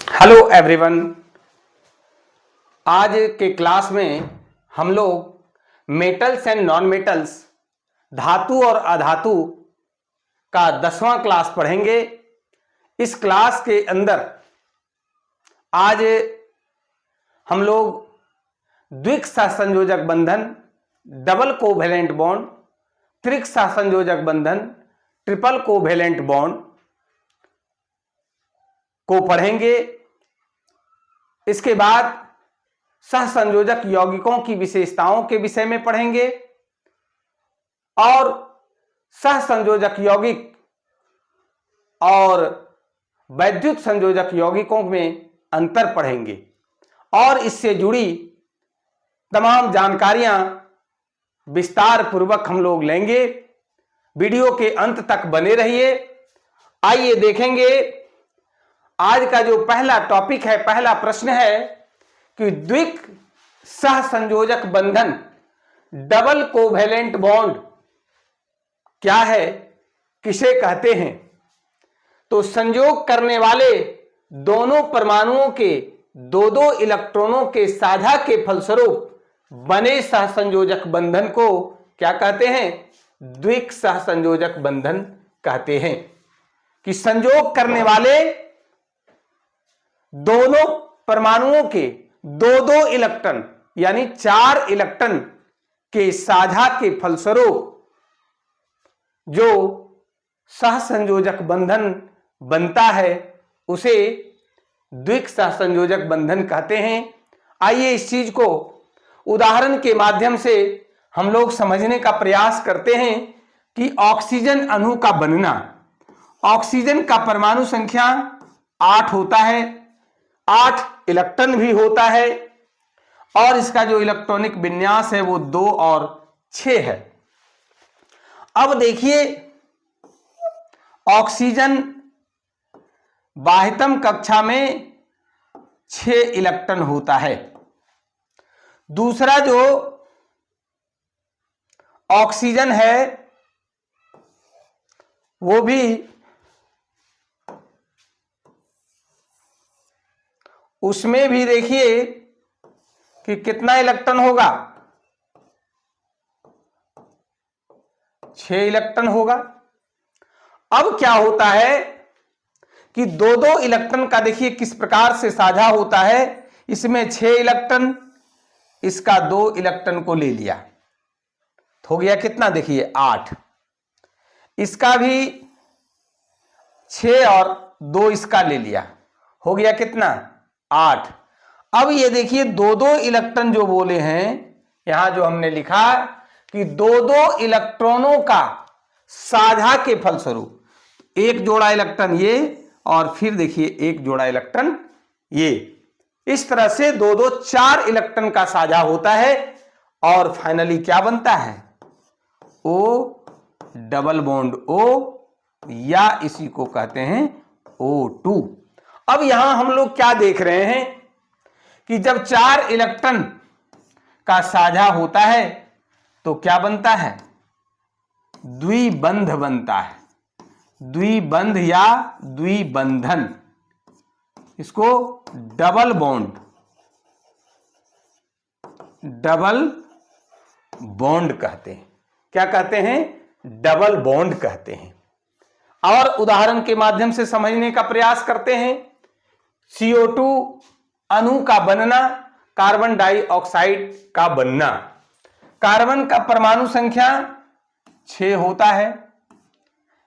Hello everyone. आज के class में हम लोग मेटल्स एंड नॉन मेटल्स, धातु और अधातु का 10वां क्लास पढ़ेंगे। इस क्लास के अंदर आज हम लोग द्विक सहसंयोजक बंधन, डबल कोवैलेंट बॉन्ड, त्रिक सहसंयोजक बंधन, ट्रिपल कोवैलेंट बॉन्ड को पढ़ेंगे। इसके बाद सहसंयोजक यौगिकों की विशेषताओं के विषय में पढ़ेंगे और सहसंयोजक यौगिक और वैद्युत संयोजक यौगिकों में अंतर पढ़ेंगे और इससे जुड़ी तमाम जानकारियां विस्तार पूर्वक हम लोग लेंगे। वीडियो के अंत तक बने रहिए। आइए देखेंगे आज का जो पहला टॉपिक है, पहला प्रश्न है कि द्विक सहसंयोजक बंधन, डबल कोवैलेंट बॉन्ड क्या है, किसे कहते हैं। तो संयोग करने वाले दोनों परमाणुओं के दो दो इलेक्ट्रॉनों के साझा के फलस्वरूप बने सहसंयोजक बंधन को क्या कहते हैं? द्विक सहसंयोजक बंधन कहते हैं। कि संयोग करने वाले दोनों परमाणुओं के दो दो इलेक्ट्रॉन यानी 4 इलेक्ट्रॉन के साझा के फलस्वरूप जो सहसंयोजक बंधन बनता है उसे द्विक सहसंयोजक बंधन कहते हैं। आइए इस चीज को उदाहरण के माध्यम से हम लोग समझने का प्रयास करते हैं कि ऑक्सीजन अणु का बनना। ऑक्सीजन का परमाणु संख्या 8 होता है, 8 इलेक्ट्रॉन भी होता है और इसका जो इलेक्ट्रॉनिक विन्यास है वो 2 और 6 है। अब देखिए, ऑक्सीजन बाह्यतम कक्षा में 6 इलेक्ट्रॉन होता है। दूसरा जो ऑक्सीजन है वो भी उसमें भी देखिए कि कितना इलेक्ट्रॉन होगा, 6 इलेक्ट्रॉन होगा। अब क्या होता है कि दो दो इलेक्ट्रॉन का देखिए किस प्रकार से साझा होता है। इसमें 6 इलेक्ट्रॉन, इसका 2 इलेक्ट्रॉन को ले लिया तो हो गया कितना, देखिए 8। इसका भी 6 और 2 इसका ले लिया, हो गया कितना, 8। अब ये देखिए दो दो इलेक्ट्रॉन जो बोले हैं, यहां जो हमने लिखा कि दो दो इलेक्ट्रॉनों का साझा के फलस्वरूप एक जोड़ा इलेक्ट्रॉन ये और फिर देखिए एक जोड़ा इलेक्ट्रॉन ये, इस तरह से दो दो 4 इलेक्ट्रॉन का साझा होता है और फाइनली क्या बनता है, O डबल बॉन्ड O, या इसी को कहते हैं O2। अब यहां हम लोग क्या देख रहे हैं कि जब 4 इलेक्ट्रॉन का साझा होता है तो क्या बनता है, द्विबंध बनता है। द्विबंध या द्विबंधन, इसको डबल बॉन्ड, डबल बॉन्ड कहते हैं। क्या कहते हैं, डबल बॉन्ड कहते हैं। और उदाहरण के माध्यम से समझने का प्रयास करते हैं। CO2 अणु का बनना, कार्बन डाइऑक्साइड का बनना। कार्बन का परमाणु संख्या 6 होता है,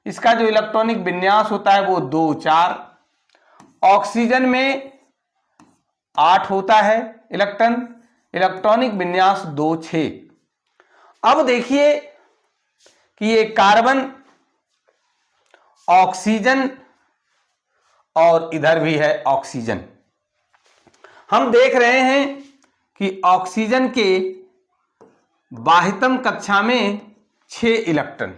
इसका जो इलेक्ट्रॉनिक विन्यास होता है वो 2 4। ऑक्सीजन में 8 होता है इलेक्ट्रॉन, इलेक्ट्रॉनिक विन्यास 2 6। अब देखिए कि ये कार्बन, ऑक्सीजन और इधर भी है ऑक्सीजन। हम देख रहे हैं कि ऑक्सीजन के बाह्यतम कक्षा में 6 इलेक्ट्रॉन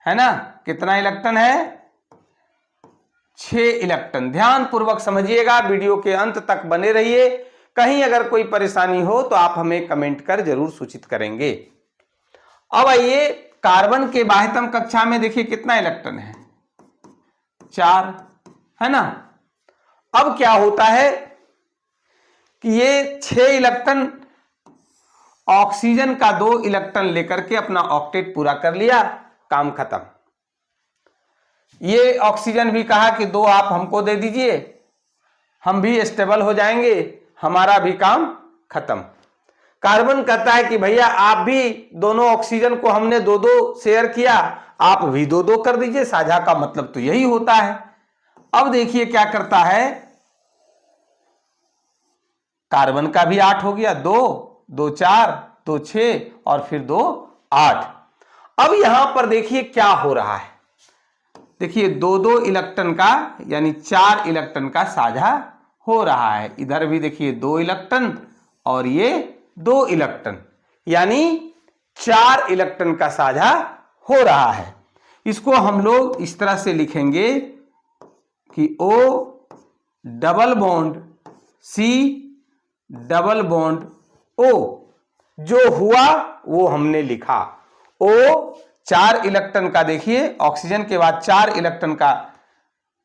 है ना। कितना इलेक्ट्रॉन है, 6 इलेक्ट्रॉन। ध्यान पूर्वक समझिएगा, वीडियो के अंत तक बने रहिए। कहीं अगर कोई परेशानी हो तो आप हमें कमेंट कर जरूर सूचित करेंगे। अब आइए, कार्बन के बाह्यतम कक्षा में देखिए कितना इलेक्ट्रॉन है, 4 है ना। अब क्या होता है कि ये 6 इलेक्ट्रॉन ऑक्सीजन का 2 इलेक्ट्रॉन लेकर के अपना ऑक्टेट पूरा कर लिया, काम खत्म। ये ऑक्सीजन भी कहा कि 2 आप हमको दे दीजिए, हम भी स्टेबल हो जाएंगे, हमारा भी काम खत्म। कार्बन कहता है कि भैया आप भी, दोनों ऑक्सीजन को हमने 2-2 शेयर किया, आप भी 2-2 कर दीजिए, साझा का मतलब तो यही होता है। अब देखिए क्या करता है, कार्बन का भी 8 हो गया, 2 2 4 2 6 और फिर 2 8। अब यहां पर देखिए क्या हो रहा है, देखिए 2-2 इलेक्ट्रॉन का यानी 4 इलेक्ट्रॉन का साझा हो रहा है। इधर भी देखिए 2 इलेक्ट्रॉन और ये 2 इलेक्ट्रॉन, यानी 4 इलेक्ट्रॉन का साझा हो रहा है। इसको हम लोग इस तरह से लिखेंगे कि O double bond C double bond O। जो हुआ वो हमने लिखा। O 4 इलेक्ट्रॉन का, देखिए ऑक्सीजन के बाद 4 इलेक्ट्रॉन का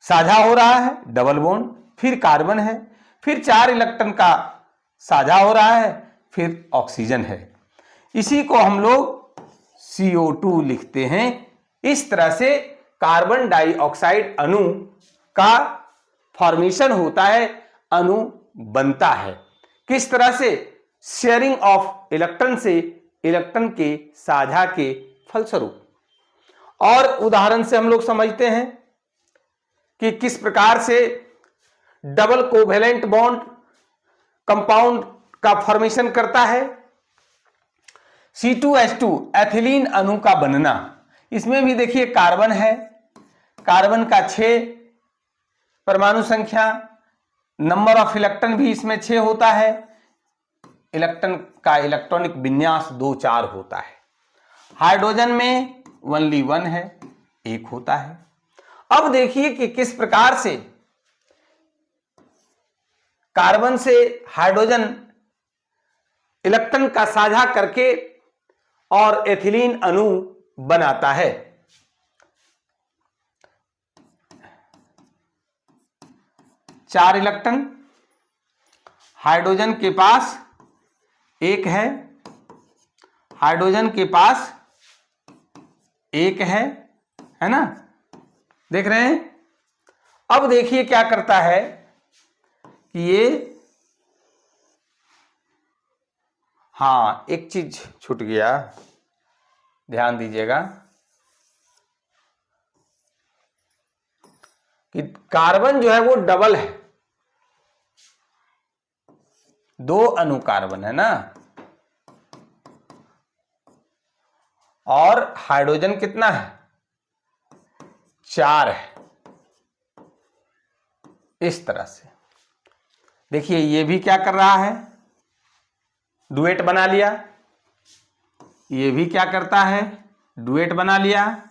साझा हो रहा है, डबल बॉन्ड, फिर कार्बन है, फिर 4 इलेक्ट्रॉन का साझा हो रहा है, फिर ऑक्सीजन है। इसी को हम लोग CO2 लिखते हैं। इस तरह से कार्बन डाइऑक्साइड अणु का फॉर्मेशन होता है, अणु बनता है। किस तरह से? शेयरिंग ऑफ इलेक्ट्रॉन से, इलेक्ट्रॉन के साझा के फलस्वरूप। और उदाहरण से हम लोग समझते हैं कि किस प्रकार से डबल कोवेलेंट बॉन्ड कंपाउंड का फॉर्मेशन करता है। C2H2 एथिलीन अणु का बनना, इसमें भी देखिए कार्बन है, कार्बन का 6 परमाणु संख्या, नंबर ऑफ इलेक्ट्रॉन भी इसमें 6 होता है, इलेक्ट्रॉन का इलेक्ट्रॉनिक विन्यास 2-4 होता है। हाइड्रोजन में ओनली 1 है, 1 होता है। अब देखिए कि किस प्रकार से कार्बन से हाइड्रोजन इलेक्ट्रॉन का साझा करके और एथिलीन अणु बनाता है। चार इलेक्ट्रॉन, हाइड्रोजन के पास 1 है, हाइड्रोजन के पास 1 है ना, देख रहे हैं। अब देखिए क्या करता है कि ये, हाँ एक चीज छूट गया, ध्यान दीजिएगा कि कार्बन जो है वो डबल है, 2 अणु कार्बन है ना, और हाइड्रोजन कितना है? 4 है। इस तरह से देखिए ये भी क्या कर रहा है, डुएट बना लिया, ये भी क्या करता है, डुएट बना लिया,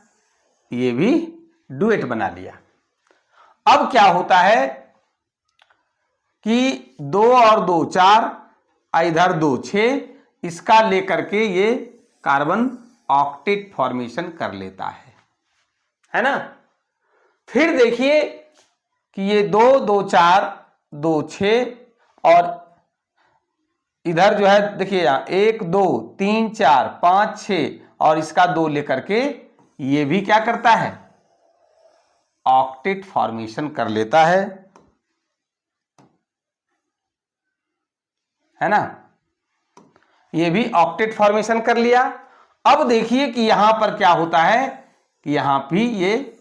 ये भी डुएट बना लिया। अब क्या होता है कि 2 और 2 4, इधर 2 6, इसका लेकर के ये कार्बन ऑक्टेट फॉर्मेशन कर लेता है ना। फिर देखिए कि ये 2 2 4 2 6 और इधर जो है देखिए यहां 1 2 3 4 5 6 और इसका 2 लेकर के ये भी क्या करता है, ऑक्टेट फॉर्मेशन कर लेता है ना। ये भी ऑक्टेट फॉर्मेशन कर लिया। अब देखिए कि यहां पर क्या होता है कि यहां भी ये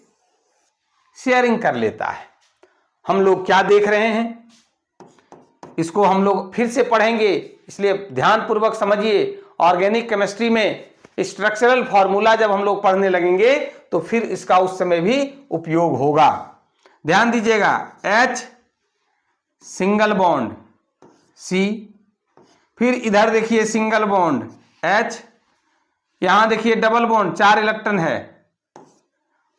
शेयरिंग कर लेता है। हम लोग क्या देख रहे हैं, इसको हम लोग फिर से पढ़ेंगे, इसलिए ध्यानपूर्वक समझिए। ऑर्गेनिक केमिस्ट्री में स्ट्रक्चरल फॉर्मूला जब हम लोग पढ़ने लगेंगे तो फिर इसका उस समय भी उपयोग होगा। ध्यान दीजिएगा, H सिंगल बॉन्ड C, फिर इधर देखिए सिंगल बॉन्ड H, यहां देखिए डबल बॉन्ड 4 इलेक्ट्रॉन है,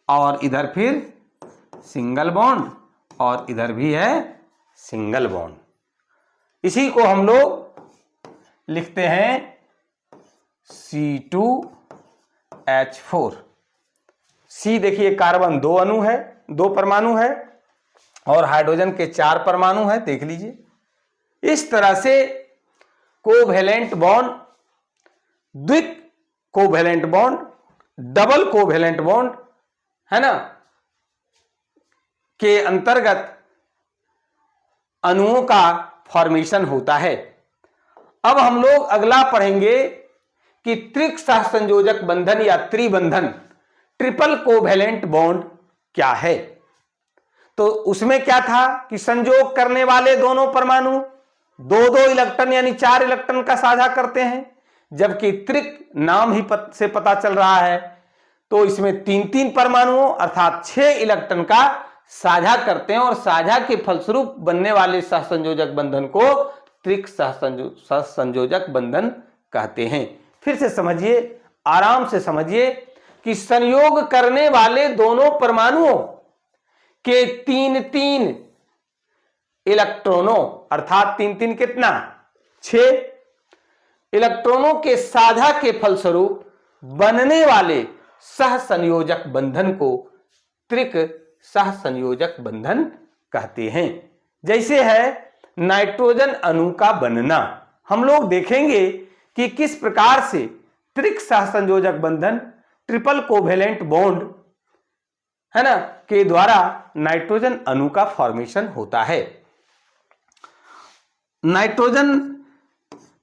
और इधर फिर सिंगल बॉन्ड और इधर भी है सिंगल बॉन्ड। इसी को हम लोग लिखते हैं C2H4। C देखिए कार्बन 2 अणु है, 2 परमाणु है, और हाइड्रोजन के 4 परमाणु है, देख लीजिए। इस तरह से कोवैलेंट बॉन्ड, द्विक covalent bond, double covalent bond, है ना, के अंतर्गत अणुओं का फॉर्मेशन होता है। अब हम लोग अगला पढ़ेंगे कि त्रिक सहसंयोजक बंधन या त्रिबंधन, ट्रिपल कोवैलेंट बॉन्ड क्या है। तो उसमें क्या था कि संयोग करने वाले दोनों परमाणु दो दो इलेक्ट्रॉन यानी 4 इलेक्ट्रॉन का साझा करते हैं, जबकि त्रिक नाम ही से पता चल रहा है तो इसमें 3-3 परमाणुओं अर्थात 6 इलेक्ट्रॉन का साझा करते हैं, और साझा के फलस्वरूप बनने वाले सहसंयोजक बंधन को त्रिक सहसंयोजक बंधन कहते हैं। फिर से समझिए, आराम से समझिए कि संयोग करने वाले दोनों परमाणुओं के 3-3 इलेक्ट्रॉनों अर्थात 3-3 कितना 6 इलेक्ट्रॉनों के साझा के फलस्वरूप बनने वाले सहसंयोजक बंधन को त्रिक सहसंयोजक बंधन कहते हैं। जैसे है नाइट्रोजन अणु का बनना, हम लोग देखेंगे कि किस प्रकार से त्रिक सहसंयोजक बंधन, ट्रिपल कोवैलेंट बॉन्ड, है ना, के द्वारा नाइट्रोजन अणु का फॉर्मेशन होता है। नाइट्रोजन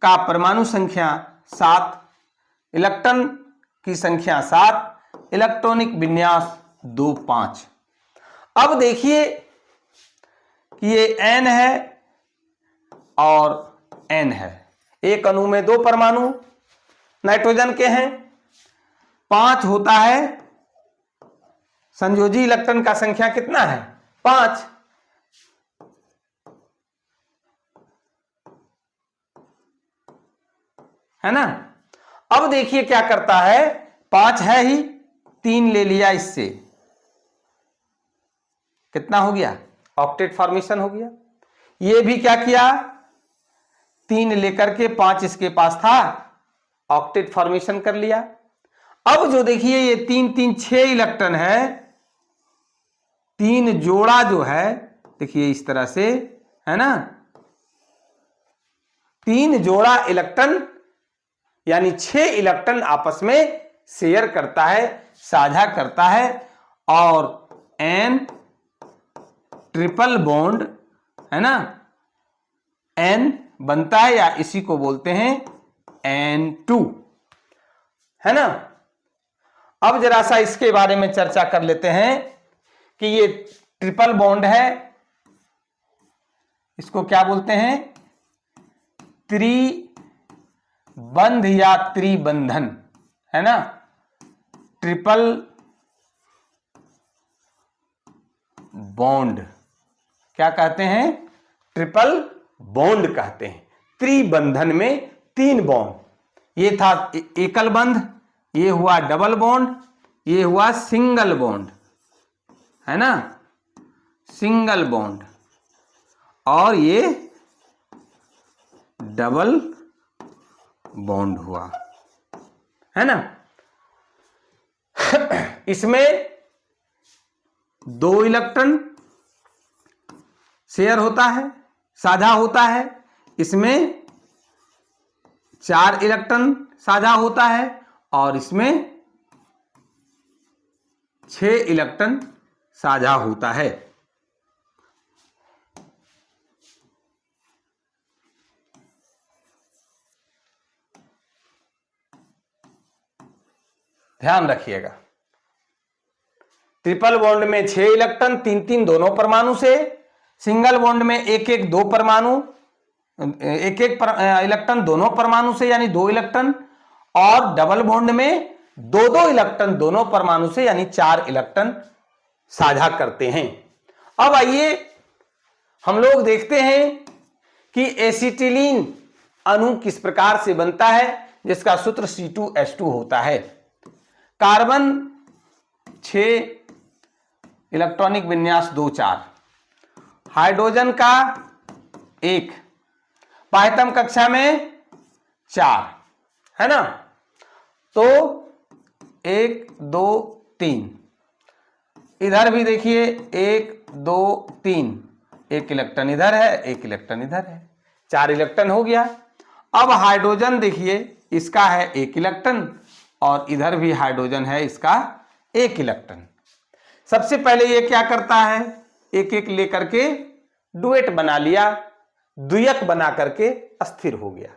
का परमाणु संख्या 7, इलेक्ट्रॉन की संख्या 7, इलेक्ट्रॉनिक विन्यास 2-5। अब देखिए कि ये N है और N है, एक अणु में 2 परमाणु नाइट्रोजन के हैं, 5 होता है, संयोजी इलेक्ट्रॉन का संख्या कितना है 5, है ना। अब देखिए क्या करता है, 5 है ही, 3 ले लिया, इससे कितना हो गया, ऑक्टेट फॉर्मेशन हो गया। ये भी क्या किया, 3 लेकर के 5 इसके पास था, ऑक्टेट फॉर्मेशन कर लिया। अब जो देखिए ये 3-3 6 इलेक्ट्रॉन है, 3 जोड़ा जो है देखिए इस तरह से, है ना, 3 जोड़ा इलेक्ट्रॉन यानी 6 इलेक्ट्रॉन आपस में शेयर करता है, साझा करता है, और N ट्रिपल बॉन्ड, है ना, N बनता है, या इसी को बोलते हैं N2, है ना। अब जरा सा इसके बारे में चर्चा कर लेते हैं कि ये ट्रिपल बॉन्ड है, इसको क्या बोलते हैं, त्रिबंध या त्रिबंधन, है ना, ट्रिपल बॉन्ड क्या कहते हैं, ट्रिपल बॉन्ड कहते हैं। त्रिबंधन में 3 बॉन्ड, ये था एकल बंध, ये हुआ डबल बॉन्ड, ये हुआ सिंगल बॉन्ड, है ना, सिंगल बॉन्ड, और ये डबल बॉन्ड हुआ, है ना। इसमें 2 इलेक्ट्रॉन शेयर होता है, साझा होता है, इसमें 4 इलेक्ट्रॉन साझा होता है, और इसमें 6 इलेक्ट्रॉन साझा होता है। ध्यान रखिएगा, ट्रिपल बॉन्ड में 6 इलेक्ट्रॉन 3-3 दोनों परमाणु से, सिंगल बॉन्ड में 1-1 2 परमाणु, 1-1 इलेक्ट्रॉन दोनों परमाणु से यानी 2 इलेक्ट्रॉन, और डबल बॉन्ड में 2-2 इलेक्ट्रॉन दोनों परमाणु से यानी 4 इलेक्ट्रॉन साझा करते हैं। अब आइए हम लोग देखते हैं कि एसिटिलीन अणु किस प्रकार से बनता है, जिसका सूत्र C2H2 होता है। कार्बन 6, इलेक्ट्रॉनिक विन्यास 2-4, हाइड्रोजन का 1, पायतम कक्षा में 4, है ना, तो 1 2 3, इधर भी देखिए 1 2 3, एक इलेक्ट्रॉन इधर है, एक इलेक्ट्रॉन इधर है, 4 इलेक्ट्रॉन हो गया। अब हाइड्रोजन देखिए, इसका है 1 इलेक्ट्रॉन और इधर भी हाइड्रोजन है, इसका 1 इलेक्ट्रॉन। सबसे पहले ये क्या करता है, एक एक लेकर के डुएट बना लिया, द्वियक बना करके अस्थिर हो गया।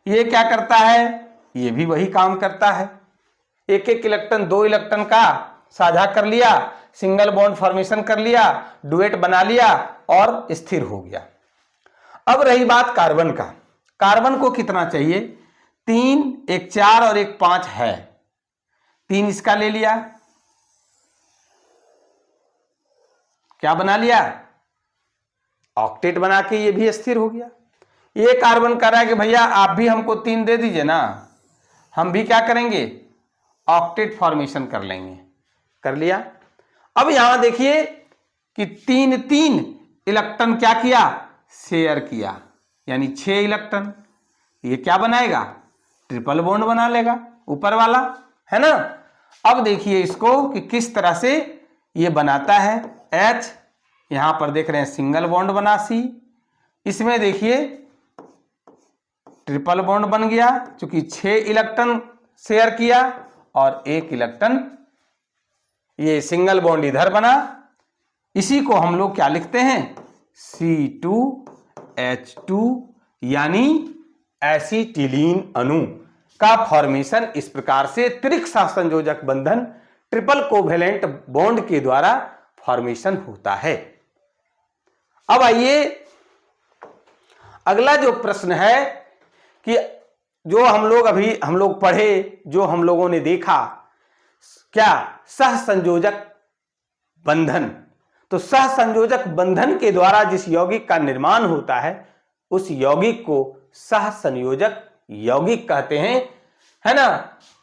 ये क्या करता है, ये भी वही काम करता है, एक एक इलेक्ट्रॉन 2 इलेक्ट्रॉन का साझा कर लिया, सिंगल बॉन्ड फॉर्मेशन कर लिया, डुएट बना लिया और स्थिर हो गया। अब रही बात कार्बन का, कार्बन को कितना चाहिए, 3, एक 4 और एक 5 है, 3 इसका ले लिया, क्या बना लिया, ऑक्टेट बना के ये भी स्थिर हो गया। ये कार्बन कह रहा है कि भैया आप भी हमको 3 दे दीजिए ना, हम भी क्या करेंगे, ऑक्टेट फॉर्मेशन कर लेंगे, कर लिया। अब यहां देखिए कि 3 इलेक्ट्रॉन क्या किया, शेयर किया, यानी 6 इलेक्ट्रॉन, ये क्या बनाएगा, ट्रिपल बॉन्ड बना लेगा ऊपर वाला, है ना। अब देखिए इसको कि किस तरह से ये बनाता है, H यहां पर देख रहे हैं सिंगल बॉन्ड बना C, इसमें देखिए ट्रिपल बॉन्ड बन गया, चूंकि 6 इलेक्ट्रॉन शेयर किया और 1 इलेक्ट्रॉन ये सिंगल बॉन्ड इधर बना। इसी को हम लोग क्या लिखते हैं, C2H2, यानी एसिटिलीन अणु का फॉर्मेशन इस प्रकार से त्रिक सहसंयोजक बंधन ट्रिपल कोवेलेंट बॉन्ड के द्वारा फॉर्मेशन होता है। अब आइए अगला जो प्रश्न है कि जो हम लोग पढ़े, जो हम लोगों ने देखा, क्या सहसंयोजक बंधन, तो सहसंयोजक बंधन के द्वारा जिस यौगिक का निर्माण होता है उस यौगिक को सहसंयोजक यौगिक कहते हैं, है ना।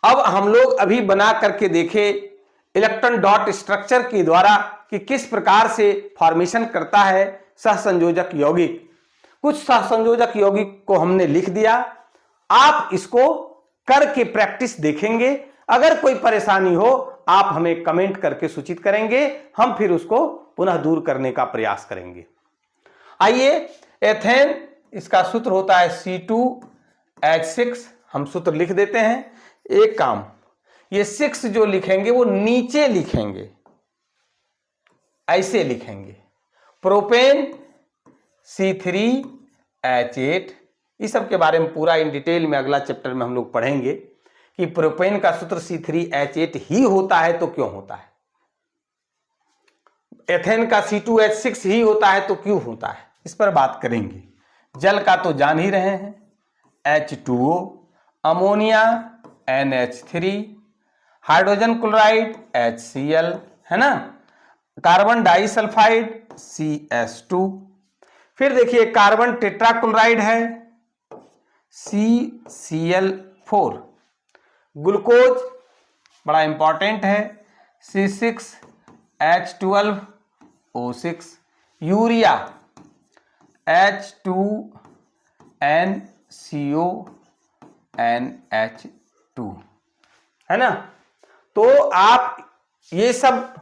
अब हम लोग अभी बना करके देखे इलेक्ट्रॉन डॉट स्ट्रक्चर के द्वारा कि किस प्रकार से फॉर्मेशन करता है सहसंयोजक यौगिक। कुछ सहसंयोजक यौगिक को हमने लिख दिया, आप इसको करके प्रैक्टिस देखेंगे, अगर कोई परेशानी हो आप हमें कमेंट करके सूचित करेंगे, हम फिर उसको पुनः दूर करने का प्रयास करेंगे। आइए, एथेन, इसका सूत्र होता है C2H6, हम सूत्र लिख देते हैं। एक काम, ये 6 जो लिखेंगे वो नीचे लिखेंगे, ऐसे लिखेंगे। प्रोपेन C3H8, इस सब के बारे में पूरा इन डिटेल में अगला चैप्टर में हम लोग पढ़ेंगे कि प्रोपेन का सूत्र C3H8 ही होता है तो क्यों होता है, एथेन का C2H6 ही होता है तो क्यों होता है, इस पर बात करेंगे। जल का तो जान ही रहे हैं, H2O, ammonia NH3, hydrogen chloride HCl, है ना, कार्बन डाइसल्फाइड CS2, फिर देखिए कार्बन टेट्राक्लोराइड है CCl4, ग्लूकोज बड़ा इंपॉर्टेंट है C6H12O6, यूरिया H2NCONH2, है ना। तो आप ये सब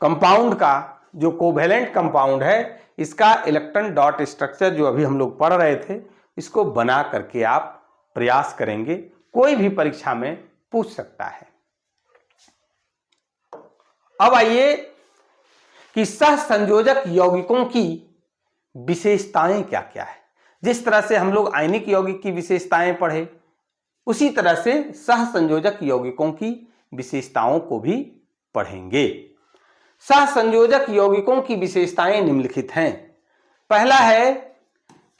कंपाउंड का जो कोवेलेंट कंपाउंड है, इसका इलेक्ट्रॉन डॉट स्ट्रक्चर जो अभी हम लोग पढ़ रहे थे, इसको बना करके आप प्रयास करेंगे, कोई भी परीक्षा में पूछ सकता है। अब आइए कि सहसंयोजक यौगिकों की विशेषताएं क्या क्या है। जिस तरह से हम लोग आयनिक यौगिक की विशेषताएं पढ़े, उसी तरह से सहसंयोजक यौगिकों की विशेषताओं को भी पढ़ेंगे। सहसंयोजक यौगिकों की विशेषताएं निम्नलिखित हैं। पहला है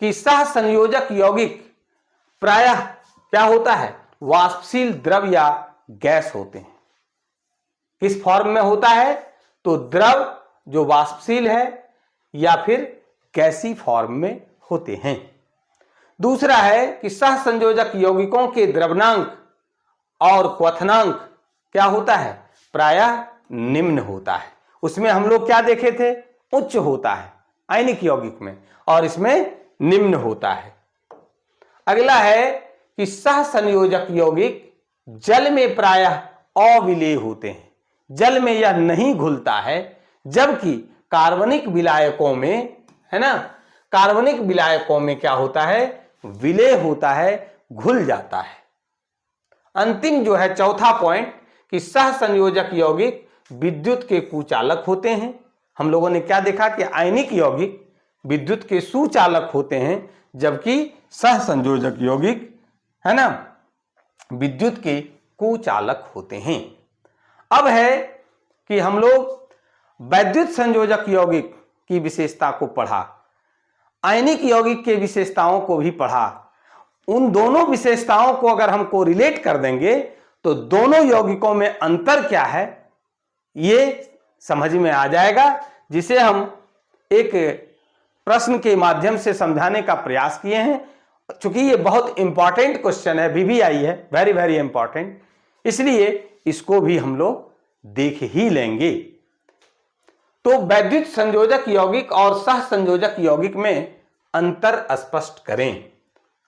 कि सहसंयोजक यौगिक प्रायः क्या होता है, वाष्पशील द्रव या गैस होते हैं। किस फॉर्म में होता है, तो द्रव जो वाष्पशील है या फिर गैसी फॉर्म में होते हैं। दूसरा है कि सहसंयोजक यौगिकों के द्रवनांक और क्वथनांक क्या होता है, प्रायः निम्न होता है। उसमें हम लोग क्या देखे थे, उच्च होता है आयनिक यौगिक में, और इसमें निम्न होता है। अगला है कि सहसंयोजक यौगिक जल में प्रायः अविलेय होते हैं, जल में यह नहीं घुलता है, जबकि कार्बनिक विलायकों में, है ना, कार्बनिक विलायकों में क्या होता है, विलय होता है, घुल जाता है। अंतिम जो है चौथा पॉइंट कि सहसंयोजक यौगिक विद्युत के कुचालक होते हैं। हम लोगों ने क्या देखा कि आयनिक यौगिक विद्युत के सुचालक होते हैं, जबकि सहसंयोजक यौगिक, है ना, विद्युत के कुचालक होते हैं। अब है कि हम लोग वैद्युत संयोजक यौगिक की विशेषता को पढ़ा, आयनिक यौगिक के विशेषताओं को भी पढ़ा। उन दोनों विशेषताओं को अगर हमको रिलेट कर देंगे तो दोनों यौगिकों में अंतर क्या है ये समझ में आ जाएगा, जिसे हम एक प्रश्न के माध्यम से समझाने का प्रयास किए हैं। चूंकि ये बहुत इंपॉर्टेंट क्वेश्चन है, VVI है, वेरी वेरी इंपॉर्टेंट, इसलिए इसको भी हम लोग देख ही लेंगे। तो वैद्युत संयोजक यौगिक और सहसंयोजक यौगिक में अंतर स्पष्ट करें।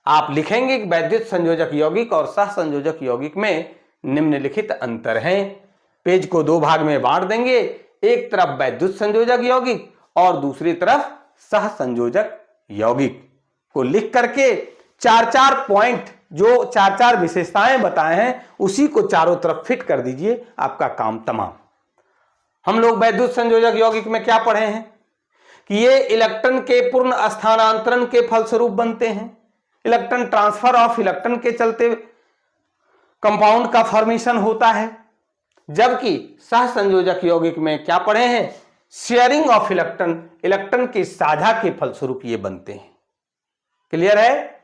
आप लिखेंगे कि वैद्युत संयोजक यौगिक और सहसंयोजक यौगिक में निम्नलिखित अंतर हैं। पेज को दो भाग में बांट देंगे, एक तरफ वैद्युत संयोजक यौगिक और दूसरी तरफ सहसंयोजक यौगिक को लिख करके चार चार पॉइंट, जो चार चार विशेषताएं बताए हैं, उसी को चारों तरफ फिट कर दीजिए, आपका काम तमाम। हम लोग वैद्युत संयोजक यौगिक में क्या पढ़े हैं कि ये इलेक्ट्रॉन के पूर्ण स्थानांतरण के फलस्वरूप बनते हैं। इलेक्ट्रॉन ट्रांसफर ऑफ इलेक्ट्रॉन के चलते कंपाउंड का फॉर्मेशन होता है। जबकि सहसंयोजक यौगिक में क्या पढ़े हैं, शेयरिंग ऑफ इलेक्ट्रॉन, इलेक्ट्रॉन के साझा के फलस्वरूप ये बनते हैं। क्लियर है?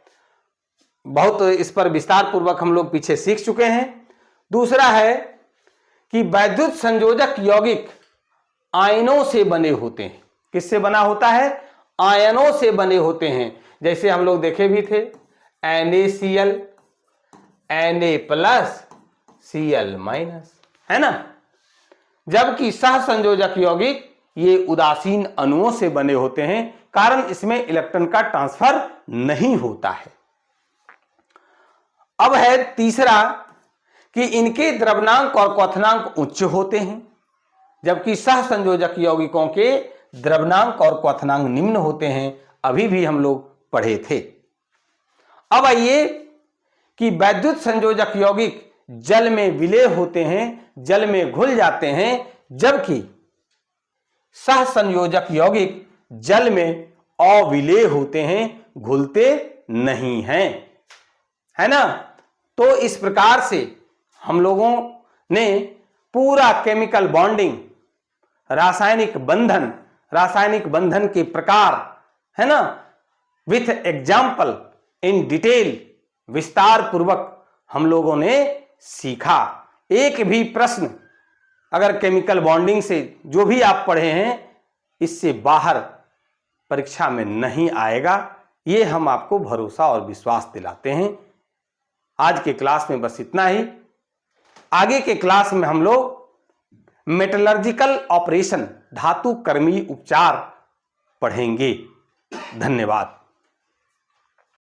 बहुत इस पर विस्तार पूर्वक हम लोग पीछे सीख चुके हैं। दूसरा है कि वैद्युत संयोजक यौगिक आयनों से बने होते हैं। किससे बना होता है? आयनों से बने होते हैं। जैसे हम लोग देखे भी थे NaCl, Na+Cl-, है ना। जबकि सहसंयोजक यौगिक ये उदासीन अणुओं से बने होते हैं, कारण इसमें इलेक्ट्रॉन का ट्रांसफर नहीं होता है। अब है तीसरा कि इनके द्रव्यनांक और क्वथनांक उच्च होते हैं, जबकि सहसंयोजक यौगिकों के द्रव्यनांक और क्वथनांक निम्न होते हैं। अभी भी हम लोग पढ़े थे। अब आइए कि वैद्युत संयोजक यौगिक जल में विलय होते हैं, जल में घुल जाते हैं, जबकि सहसंयोजक यौगिक जल में अविलेय होते हैं, घुलते नहीं हैं, है ना। तो इस प्रकार से हम लोगों ने पूरा केमिकल बॉन्डिंग, रासायनिक बंधन के प्रकार, है ना, विथ एग्जाम्पल इन डिटेल, विस्तार पूर्वक हम लोगों ने सीखा। एक भी प्रश्न अगर केमिकल बॉन्डिंग से जो भी आप पढ़े हैं इससे बाहर परीक्षा में नहीं आएगा, ये हम आपको भरोसा और विश्वास दिलाते हैं। आज के क्लास में बस इतना ही। आगे के क्लास में हम लोग मेटलर्जिकल ऑपरेशन, धातु कर्मी उपचार पढ़ेंगे। धन्यवाद।